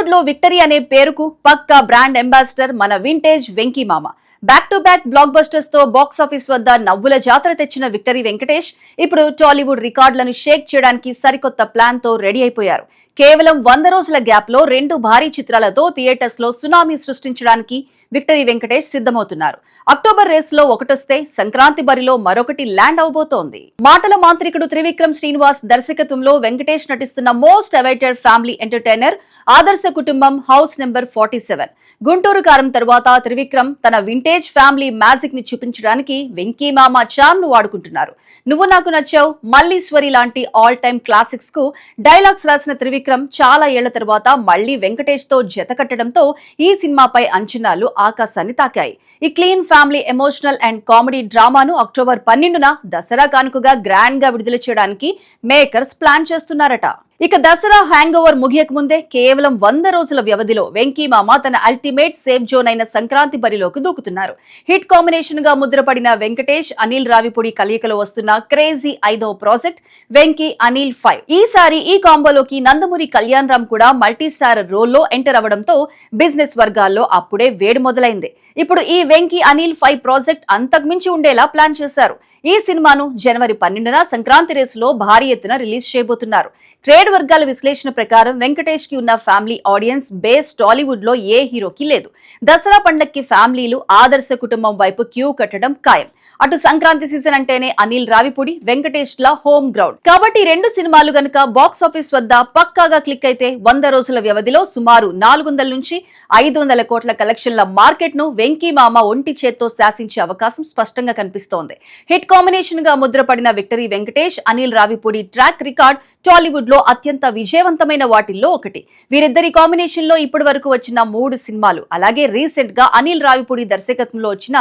టాలీవుడ్ లో విక్టరీ అనే పేరుకు పక్కా బ్రాండ్ అంబాసిడర్ మన వింటేజ్ వెంకీ మామ. Back to back black busters తో బాక్స్ ఆఫీస్ వద్ద నవ్వుల జాతర తెచ్చిన విక్టరీ వెంకటేష్ ఇప్పుడు టాలీవుడ్ రికార్డులను షేక్ చేయడానికి సరికొత్త ప్లాన్ తో రెడీ అయిపోయారు. కేవలం 100 రోజుల గ్యాప్ లో 2 భారీ చిత్రాలతో థియేటర్స్ లో సునామీ సృష్టించడానికి విక్టరీ వెంకటేష్ సిద్ధమవుతున్నారు. అక్టోబర్ రేస్ లో ఒకటొస్తే సంక్రాంతి బరిలో మరొకటి ల్యాండ్ అవబోతోంది. మాటల మాంత్రికుడు త్రివిక్రమ్ శ్రీనివాస్ దర్శకత్వంలో వెంకటేష్ నటిస్తున్న మోస్ట్ అవైటెడ్ ఫ్యామిలీ ఎంటర్టైనర్ ఆదర్శ కుటుంబం హౌస్ నెంబర్ 47. గుంటూరు కారం తర్వాత త్రివిక్రమ్ తన వింటేజ్ ఫ్యామిలీ మ్యాజిక్ ని చూపించడానికి వెంకీ మామ చామ్ ను వాడుకుంటున్నారు. నువ్వు నాకు నచ్చావు, మల్లీశ్వరి లాంటి ఆల్ టైమ్ క్లాసిక్స్ కు డైలాగ్స్ రాసిన త్రివిక్రమ్ చాలా ఏళ్ల తర్వాత మళ్లీ వెంకటేష్ తో జత కట్టడంతో ఈ సినిమాపై అంచనాలు ఆకాశాన్ని తాకాయి. ఈ clean family emotional and comedy డ్రామాను అక్టోబర్ 12న దసరా కానుకగా గ్రాండ్ గా విడుదల చేయడానికి మేకర్స్ ప్లాన్ చేస్తున్నారట. ఇక దసరా హ్యాంగ్ ఓవర్ ముగియక ముందే కేవలం 100 రోజుల వ్యవధిలో వెంకీ మామ తన అల్టిమేట్ సేఫ్ జోన్ అయిన సంక్రాంతి బరిలోకి దూకుతున్నారు. హిట్ కాంబినేషన్ గా ముద్రపడిన వెంకటేష్ అనిల్ రావిపూడి కలయికలో వస్తున్న క్రేజీ 5వ ప్రాజెక్ట్ వెంకీ అనిల్ 5. ఈసారి ఈ కాంబోలోకి నందమూరి కళ్యాణ్ రామ్ కూడా మల్టీ స్టార్ రోల్లో ఎంటర్ అవడంతో బిజినెస్ వర్గాల్లో అప్పుడే వేడి మొదలైంది. ఇప్పుడు ఈ వెంకీ అనిల్ 5 ప్రాజెక్ట్ అంతకుమించి ఉండేలా ప్లాన్ చేశారు. ఈ సినిమాను జనవరి 12న సంక్రాంతి రేసులో భారీ ఎత్తున రిలీజ్ చేయబోతున్నారు. ట్రేడ్ వర్గాల విశ్లేషణ ప్రకారం వెంకటేష్ కి ఉన్న ఫ్యామిలీ ఆడియన్స్ బేస్ టాలీవుడ్ లో ఏ హీరోకి లేదు. దసరా పండక్కి ఫ్యామిలీలు ఆదర్శ కుటుంబం వైపు క్యూ కట్టడం ఖాయం. అటు సంక్రాంతి సీజన్ అంటేనే అనిల్ రావిపూడి వెంకటేష్ ల హోమ్ గ్రౌండ్ కాబట్టి 2 సినిమాలు గనుక బాక్స్ ఆఫీస్ వద్ద పక్కాగా క్లిక్ అయితే 100 రోజుల వ్యవధిలో సుమారు 400 నుంచి 500 కోట్ల కలెక్షన్ల మార్కెట్ ను వెంకీ మామ ఒంటి చేత్తో శాసించే అవకాశం స్పష్టంగా కనిపిస్తోంది. హిట్ కాంబినేషన్ గా ముద్రపడిన victory Venkatesh Anil Ravipudi track record Tollywood లో అత్యంత విజయవంతమైన వాటిల్లో ఒకటి. వీరిద్దరి కాంబినేషన్ లో ఇప్పటి వరకు వచ్చిన 3 సినిమాలు, అలాగే రీసెంట్ గా అనిల్ రావిపూడి దర్శకత్వంలో వచ్చిన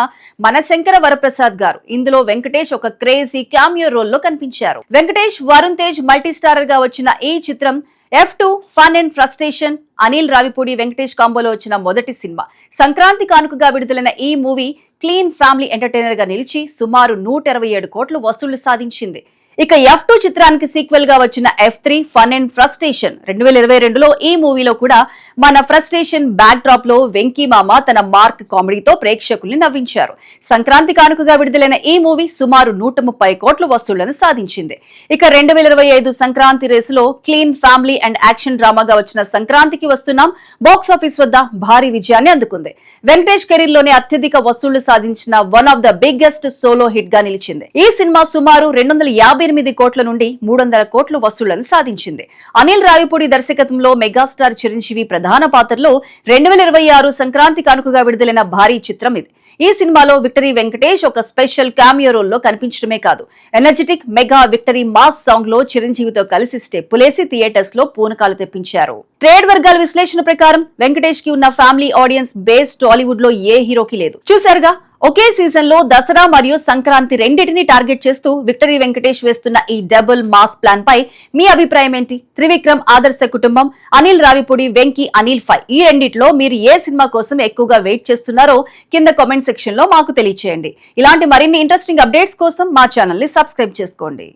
మనశంకర వరప్రసాద్ గారు. ఇందులో వెంకటేష్ ఒక క్రేజీ క్యామియో రోల్ లో కనిపించారు. వెంకటేష్ వరుణ్ తేజ్ మల్టీ స్టారర్ గా వచ్చిన ఈ చిత్రం F2 fun and frustration Anil Ravipudi Venkatesh కాంబోలో వచ్చిన మొదటి సినిమా. సంక్రాంతి కానుకగా విడుదలైన ఈ మూవీ క్లీన్ ఫ్యామిలీ ఎంటర్టైనర్ గా నిలిచి సుమారు 127 కోట్లు వసూళ్లు సాధించింది. ఇక F2 చిత్రానికి సీక్వెల్ గా వచ్చిన F3 ఫన్ అండ్ ఫ్రస్ట్రేషన్ 2022లో ఈ మూవీలో కూడా మన ఫ్రస్ట్రేషన్ బ్యాక్ డ్రాప్ లో వెంకీ మామ తన మార్క్ కామెడీతో ప్రేక్షకుల్ని నవ్వించారు. సంక్రాంతి కానుకగా విడుదలైన ఈ మూవీ సుమారు 130 కోట్ల వసూళ్లను సాధించింది. ఇక 2025 సంక్రాంతి రేసులో క్లీన్ ఫ్యామిలీ అండ్ యాక్షన్ డ్రామాగా వచ్చిన సంక్రాంతికి వస్తున్నాం బాక్స్ ఆఫీస్ వద్ద భారీ విజయాన్ని అందుకుంది. వెంకటేష్ కెరీర్ లోనే అత్యధిక వసూళ్లు సాధించిన one of the biggest solo hit గా నిలిచింది. ఈ సినిమా సుమారు 258 కోట్ల నుండి 300 కోట్ల వసూళ్లను సాధించింది. అనిల్ రావిపూడి దర్శకత్వంలో మెగాస్టార్ చిరంజీవి ప్రధాన పాత్రలో 2026 సంక్రాంతి కానుకగా విడుదలైన భారీ చిత్రం ఇది. ఈ సినిమాలో విక్టరీ వెంకటేష్ ఒక స్పెషల్ క్యామియో రోల్ లో కనిపించడమే కాదు, energetic mega victory mass song లో చిరంజీవితో కలిసి స్టెప్పులేసి థియేటర్స్ లో పూనకాలు తెప్పించారు. ట్రేడ్ వర్గాల విశ్లేషణ ప్రకారం వెంకటేష్ కి ఉన్న ఫ్యామిలీ ఆడియన్స్ బేస్ టాలీవుడ్ లో ఏ హీరోకి లేదు. చూశారుగా, ఒకే సీజన్ లో దసరా మరియు సంక్రాంతి రెండింటిని టార్గెట్ చేస్తూ విక్టరీ వెంకటేష్ వేస్తున్న ఈ డబుల్ మాస్ ప్లాన్ పై మీ అభిప్రాయం ఏంటి? త్రివిక్రమ్ ఆదర్శ కుటుంబం, అనిల్ రావిపూడి వెంకీ అనిల్ 5 ఈ రెండిట్లో మీరు ఏ సినిమా కోసం ఎక్కువగా వెయిట్ చేస్తున్నారో కింద కామెంట్ సెక్షన్ లో మాకు తెలియచేయండి. ఇలాంటి మరిన్ని ఇంట్రెస్టింగ్ అప్డేట్స్ కోసం మా ఛానల్ ని సబ్స్క్రైబ్ చేసుకోండి.